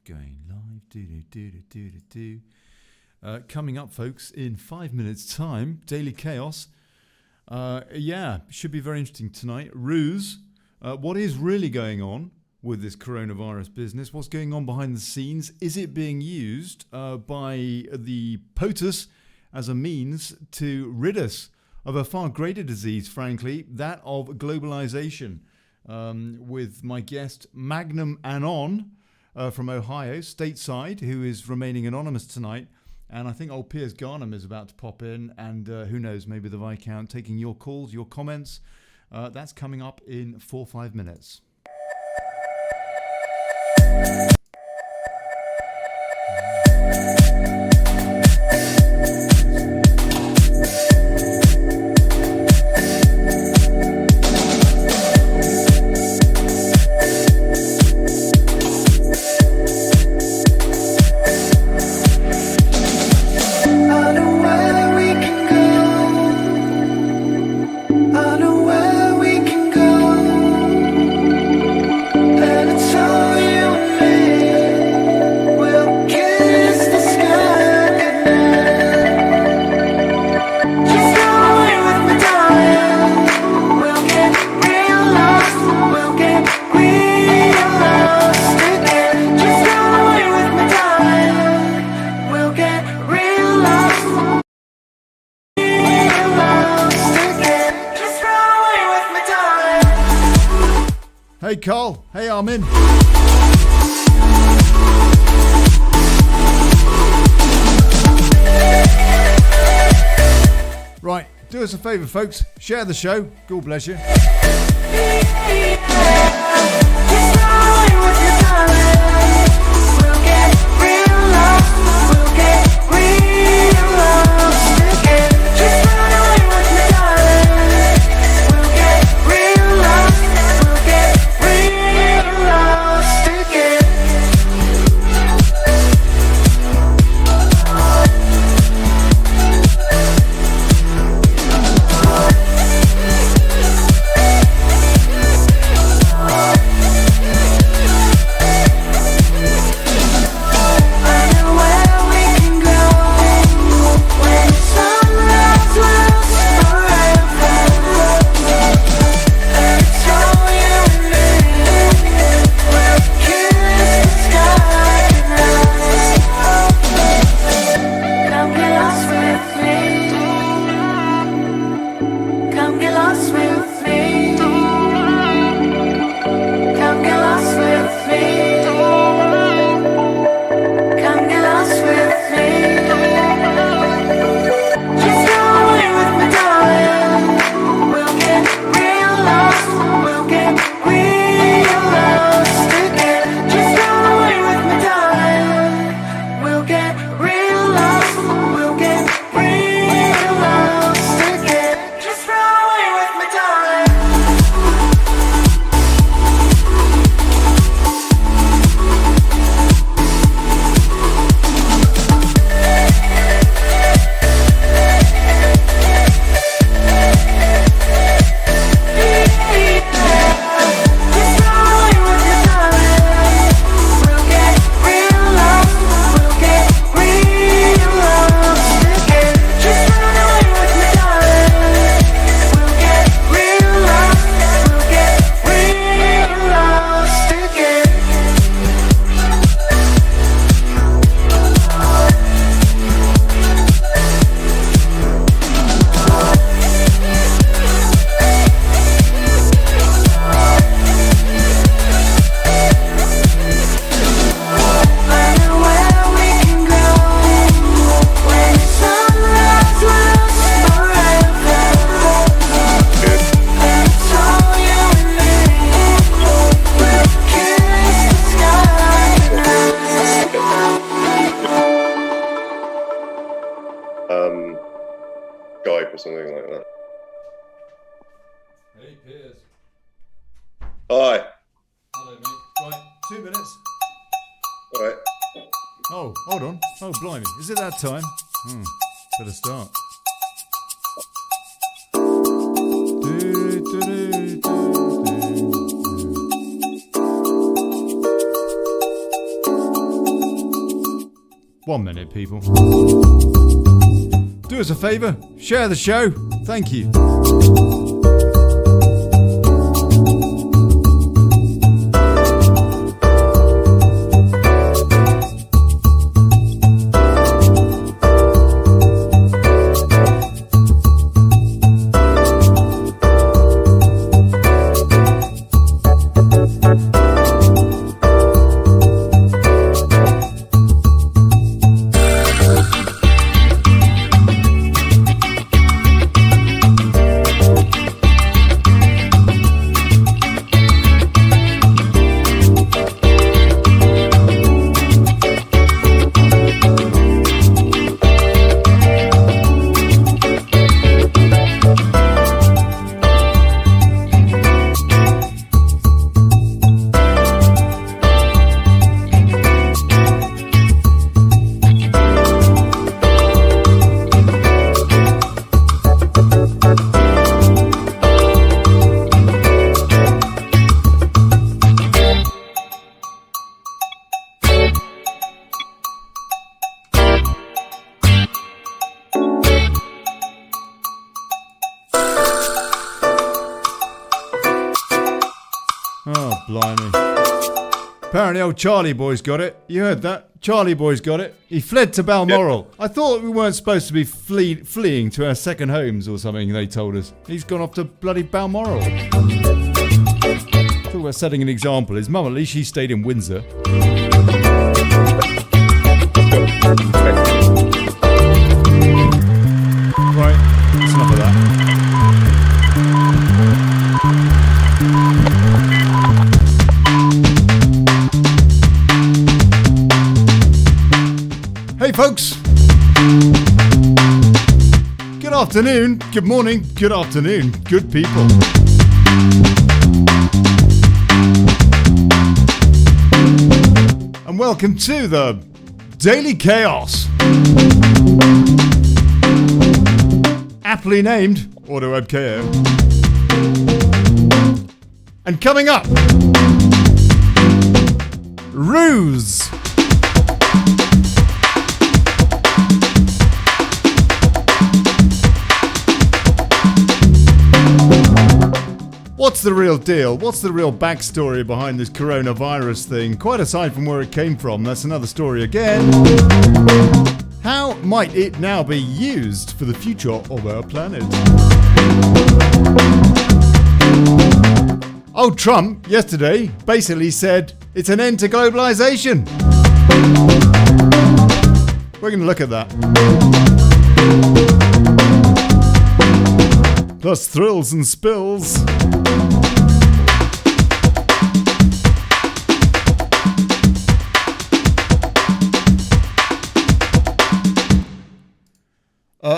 Going live. Coming up, folks, in 5 minutes' time, Daily Chaos. Should be very interesting tonight. RUSE. What is really going on with this coronavirus business? What's going on behind the scenes? Is it being used by the POTUS as a means to rid us of a far greater disease, frankly, that of globalisation? With my guest, Magnum Anon from Ohio, stateside, who is remaining anonymous tonight. And I think old Piers Garnham is about to pop in, and who knows, maybe the Viscount, taking your calls, your comments. That's coming up in 4 or 5 minutes. Hey Carl, hey Armin. Right, do us a favour folks, share the show, God bless you. Skype or something like that. Hey, Piers. Hi. Hello, mate. Right, 2 minutes. All right. Oh, hold on. Oh, blimey. Is it that time? Better start. 1 minute, people. Do us a favour, share the show. Thank you. Oh, blimey. Apparently old Charlie Boy's got it. You heard that? Charlie Boy's got it. He fled to Balmoral. Yep. I thought we weren't supposed to be fleeing to our second homes or something, they told us. He's gone off to bloody Balmoral. Talk about setting an example. His mum, at least she stayed in Windsor. Right, that's enough of that. Hey folks, good afternoon, good morning, good afternoon, good people. And welcome to the Daily Chaos. Aptly named Ordo KO. And coming up, RUSE. What's the real deal? What's the real backstory behind this coronavirus thing? Quite aside from where it came from, that's another story again. How might it now be used for the future of our planet? Oh, Trump, yesterday, basically said it's an end to globalisation. We're going to look at that. Plus thrills and spills.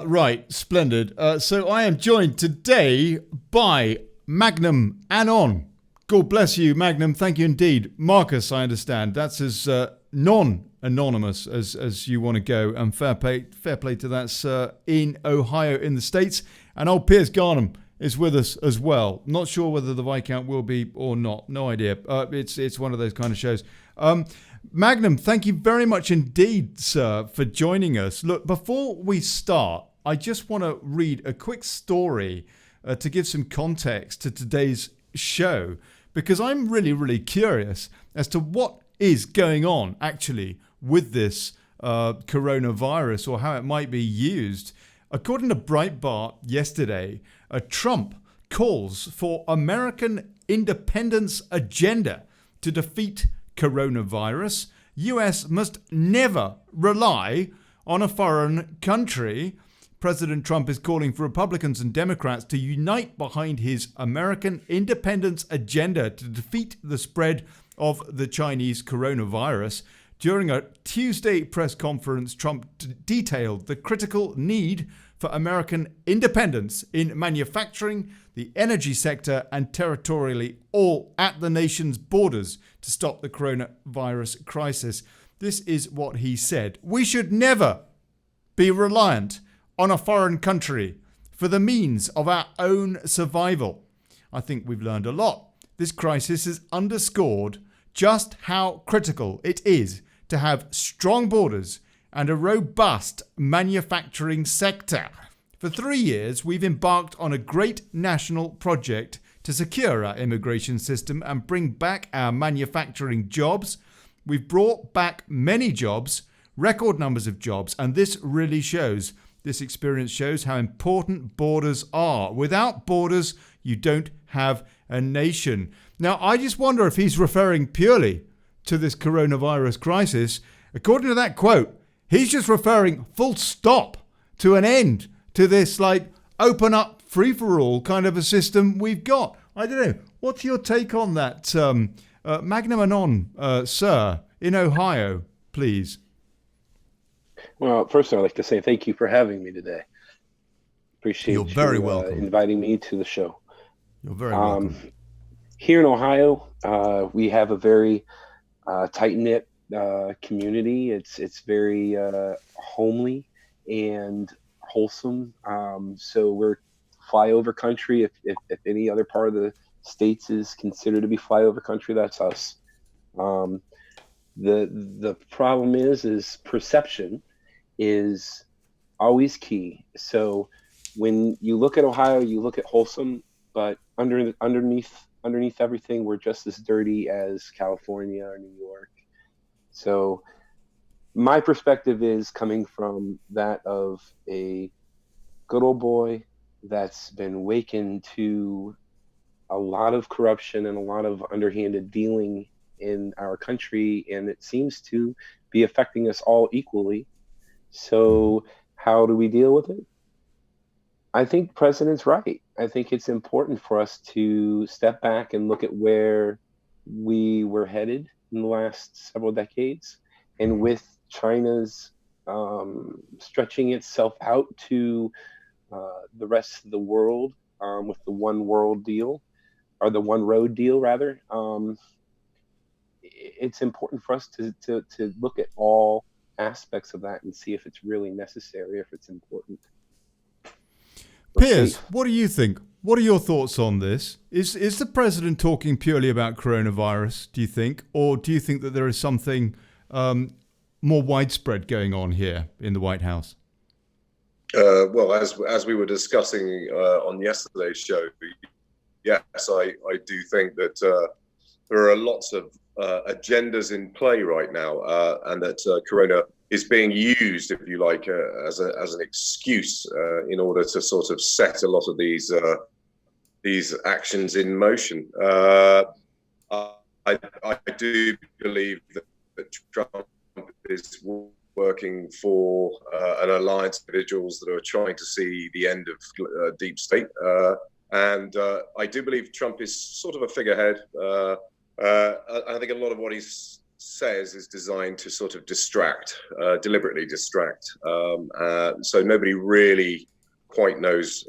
Right, splendid. So I am joined today by Magnum Anon. God bless you, Magnum. Thank you indeed. Marcus, I understand. That's as non-anonymous as you want to go. And fair play to that in Ohio in the States. And old Piers Garnham is with us as well. Not sure whether the Viscount will be or not. No idea. It's one of those kind of shows. Magnum, thank you very much indeed, sir, for joining us. Look, before we start, I just want to read a quick story to give some context to today's show, because I'm really, really curious as to what is going on actually with this coronavirus, or how it might be used. According to Breitbart yesterday, Trump calls for American independence agenda to defeat coronavirus. US must never rely on a foreign country. President Trump is calling for Republicans and Democrats to unite behind his American independence agenda to defeat the spread of the Chinese coronavirus. During a Tuesday press conference, Trump detailed the critical need for American independence in manufacturing, the energy sector, and territorially all at the nation's borders to stop the coronavirus crisis. This is what he said. We should never be reliant on a foreign country for the means of our own survival. I think we've learned a lot. This crisis has underscored just how critical it is to have strong borders and a robust manufacturing sector. For 3 years, we've embarked on a great national project to secure our immigration system and bring back our manufacturing jobs. We've brought back many jobs, record numbers of jobs, and this really shows. This experience shows how important borders are. Without borders, you don't have a nation. Now, I just wonder if he's referring purely to this coronavirus crisis. According to that quote, he's just referring full stop to an end to this open up free-for-all kind of a system we've got. I don't know. What's your take on that? Magnum anon, sir, in Ohio, please. Well, first, I'd like to say thank you for having me today. Appreciate You're very welcome. Inviting me to the show. You're very welcome. Here in Ohio, we have a very tight-knit community. It's very homely and wholesome. So we're flyover country. If any other part of the states is considered to be flyover country, that's us. The problem is perception is always key. So when you look at Ohio, you look at wholesome, but underneath everything, we're just as dirty as California or New York. So my perspective is coming from that of a good old boy that's been wakened to a lot of corruption and a lot of underhanded dealing in our country, and it seems to be affecting us all equally. So how do we deal with it? I think the president's right. I think it's important for us to step back and look at where we were headed in the last several decades. And with China's stretching itself out to the rest of the world with the one world deal, or the one road deal rather, it's important for us to look at all aspects of that and see if it's really necessary, if it's important. Piers, what do you think? What are your thoughts on this? Is the president talking purely about coronavirus, do you think? Or do you think that there is something more widespread going on here in the White House? Well, as we were discussing on yesterday's show, yes, I do think that there are lots of agendas in play right now, and that Corona is being used, if you like, as an excuse in order to sort of set a lot of these actions in motion. I do believe that Trump is working for an alliance of individuals that are trying to see the end of deep state, and I do believe Trump is sort of a figurehead. I think a lot of what he says is designed to sort of distract, deliberately distract. So nobody really quite knows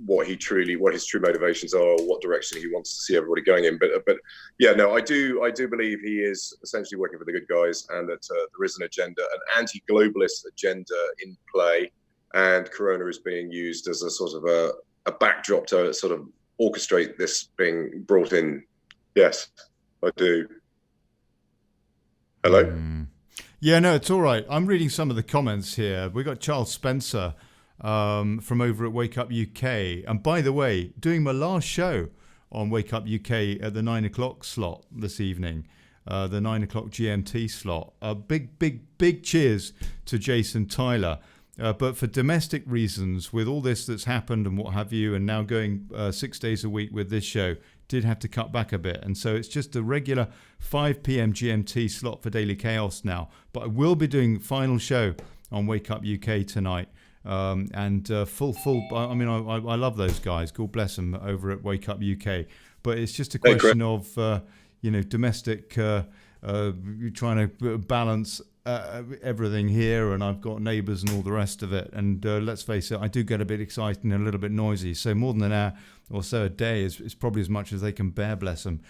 what his true motivations are, or what direction he wants to see everybody going in. But yeah, no, I do believe he is essentially working for the good guys, and that there is an agenda, an anti-globalist agenda in play, and Corona is being used as a sort of a backdrop to sort of orchestrate this being brought in. Yes, I do. Hello? Yeah, no, it's all right. I'm reading some of the comments here. We got Charles Spencer from over at Wake Up UK. And by the way, doing my last show on Wake Up UK at the 9 o'clock slot this evening, the 9 o'clock GMT slot. Big cheers to Jason Tyler. But for domestic reasons, with all this that's happened and what have you, and now going 6 days a week with this show, did have to cut back a bit. And so it's just a regular 5 p.m. GMT slot for Daily Chaos now. But I will be doing final show on Wake Up UK tonight. And full. I mean, I love those guys. God bless them over at Wake Up UK. But it's just a question of, domestic, trying to balance everything here, and I've got neighbours and all the rest of it. And let's face it, I do get a bit excited and a little bit noisy. So more than an hour or so a day is probably as much as they can bear, bless them.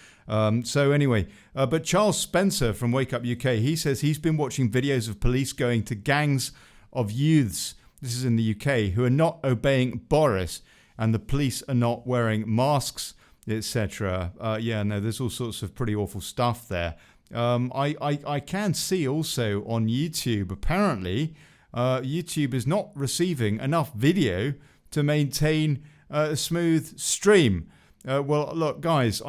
So anyway, but Charles Spencer from Wake Up UK, he says he's been watching videos of police going to gangs of youths, this is in the UK, who are not obeying Boris, and the police are not wearing masks, etc. There's all sorts of pretty awful stuff there. I can see also on YouTube, apparently, YouTube is not receiving enough video to maintain a smooth stream. Well, look, guys,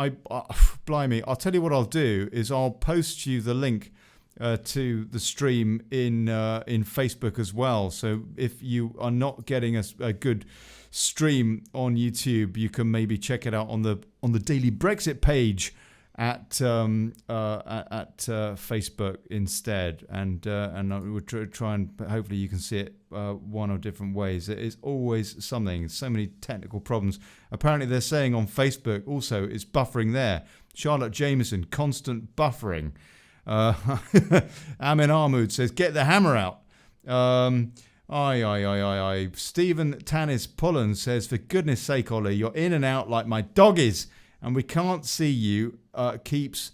blimey, I'll tell you what I'll do is I'll post you the link to the stream in Facebook as well. So if you are not getting a good stream on YouTube, you can maybe check it out on the Daily Brexit page at Facebook instead, and we'll try and hopefully you can see it one or different ways. It is always something. So many technical problems. Apparently, they're saying on Facebook also it's buffering there. Charlotte Jameson, constant buffering. Amin Armoud says, get the hammer out. Stephen Tanis Pullen says, for goodness sake, Ollie, you're in and out like my dog is, and we can't see you. Keeps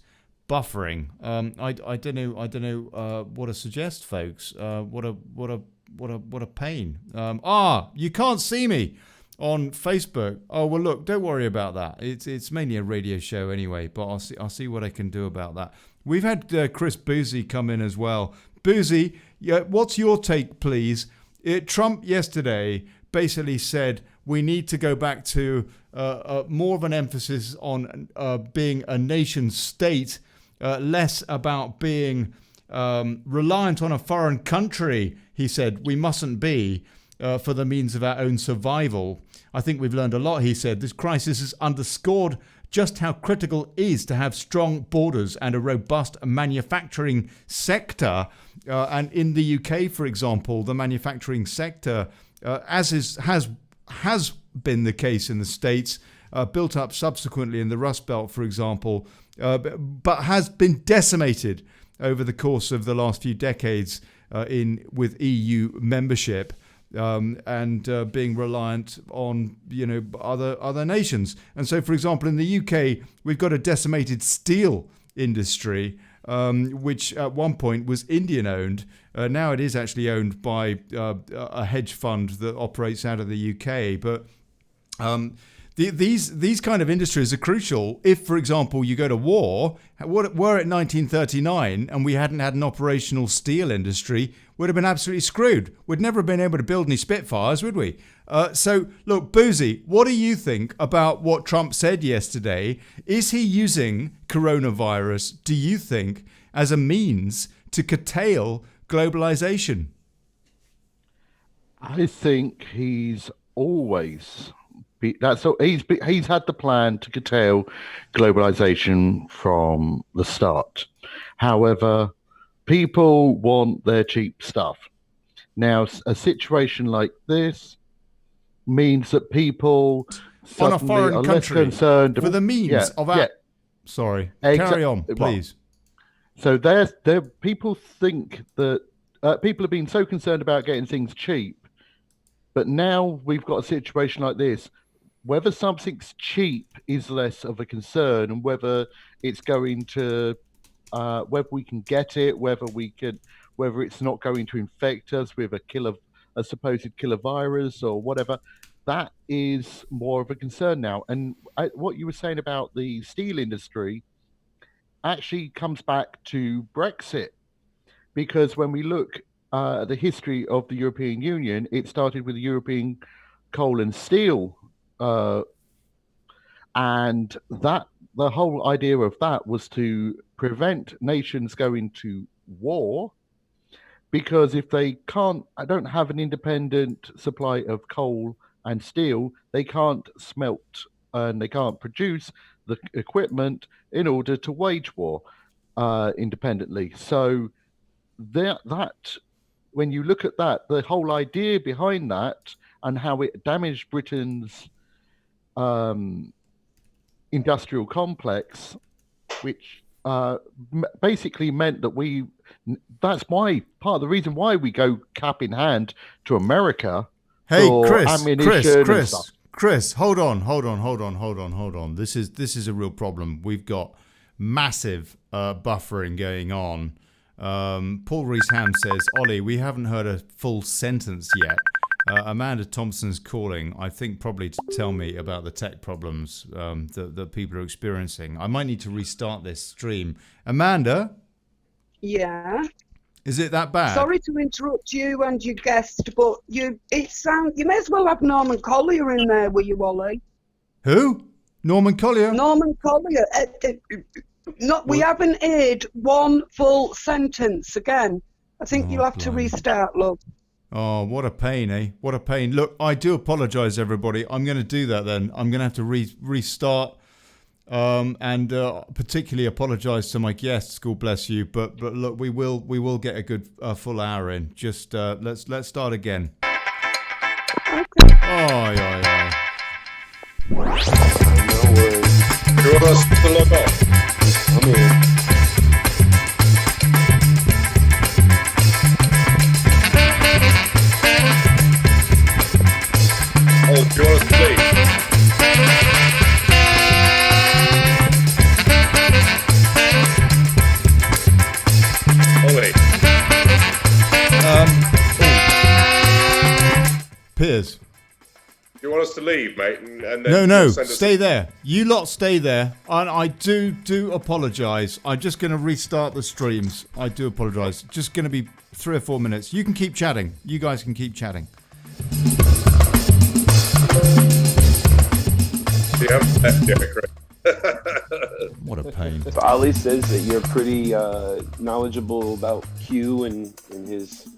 buffering. I don't know what to suggest, folks. What a pain. You can't see me on Facebook. Oh well, look, don't worry about that. It's mainly a radio show anyway, but I'll see what I can do about that. We've had Chris Boozy come in as well. Boozy, what's your take, please? Trump yesterday basically said we need to go back to more of an emphasis on being a nation state, less about being reliant on a foreign country. He said we mustn't be for the means of our own survival. I think we've learned a lot, he said. This crisis has underscored just how critical it is to have strong borders and a robust manufacturing sector. And in the UK, for example, the manufacturing sector, has been the case in the States, built up subsequently in the Rust Belt, for example, but has been decimated over the course of the last few decades with EU membership. And being reliant on other nations. And so, for example, in the UK, we've got a decimated steel industry, which at one point was Indian owned. Now it is actually owned by a hedge fund that operates out of the UK. But these kind of industries are crucial. If, for example, you go to war, were it 1939 and we hadn't had an operational steel industry, we'd have been absolutely screwed. We'd never have been able to build any Spitfires, would we? So, look, Boozy, what do you think about what Trump said yesterday? Is he using coronavirus, do you think, as a means to curtail globalization? I think he's always... he's had the plan to curtail globalization from the start. However, people want their cheap stuff. Now, a situation like this means that people on a foreign are country less concerned for the means of that. Sorry, carry on, please. So people think that people have been so concerned about getting things cheap, but now we've got a situation like this. Whether something's cheap is less of a concern, and whether it's going to, whether we can get it, whether it's not going to infect us with a supposed killer virus or whatever, that is more of a concern now. And what you were saying about the steel industry actually comes back to Brexit, because when we look at the history of the European Union, it started with the European Coal and Steel. And the whole idea of that was to prevent nations going to war, because if they don't have an independent supply of coal and steel, they can't smelt and they can't produce the equipment in order to wage war independently. So that when you look at that, the whole idea behind that and how it damaged Britain's industrial complex, which basically meant that that's why part of the reason why we go cap in hand to America. Hey, for Chris, hold on. This is a real problem. We've got massive buffering going on. Paul Rees-Ham says, Ollie, we haven't heard a full sentence yet. Amanda Thompson's calling, I think probably to tell me about the tech problems that people are experiencing. I might need to restart this stream. Amanda, Yeah. Is it that bad? Sorry to interrupt you and your guest, but you may as well have Norman Collier in there with you, Ollie. Who? Norman Collier? Norman Collier. We haven't aired one full sentence again. I think you'll have to restart, love. Oh, what a pain, eh? What a pain. Look, I do apologise, everybody. I'm going to do that then. I'm going to have to restart and particularly apologise to my guests. God bless you. But look, we will get a good full hour in. Just let's start again. Okay. Oh, yeah. No worries. You want us to log off? I'm in. Oh, do you want us to leave? Ollie. Piers. Do you want us to leave, mate? And then No, send us- stay there. You lot stay there. And I do apologise. I'm just going to restart the streams. I do apologise. Just going to be 3 or 4 minutes. You can keep chatting. You guys can keep chatting. You haven't left yet, Chris. What a pain. So Ali says that you're pretty knowledgeable about Q and his,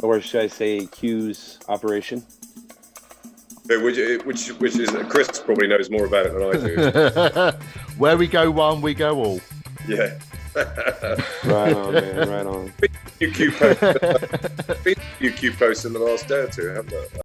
or should I say Q's operation? Which is Chris probably knows more about it than I do. Where we go one, we go all. Yeah. Right on, man. Right on. UQ posts in the last day or two, haven't there?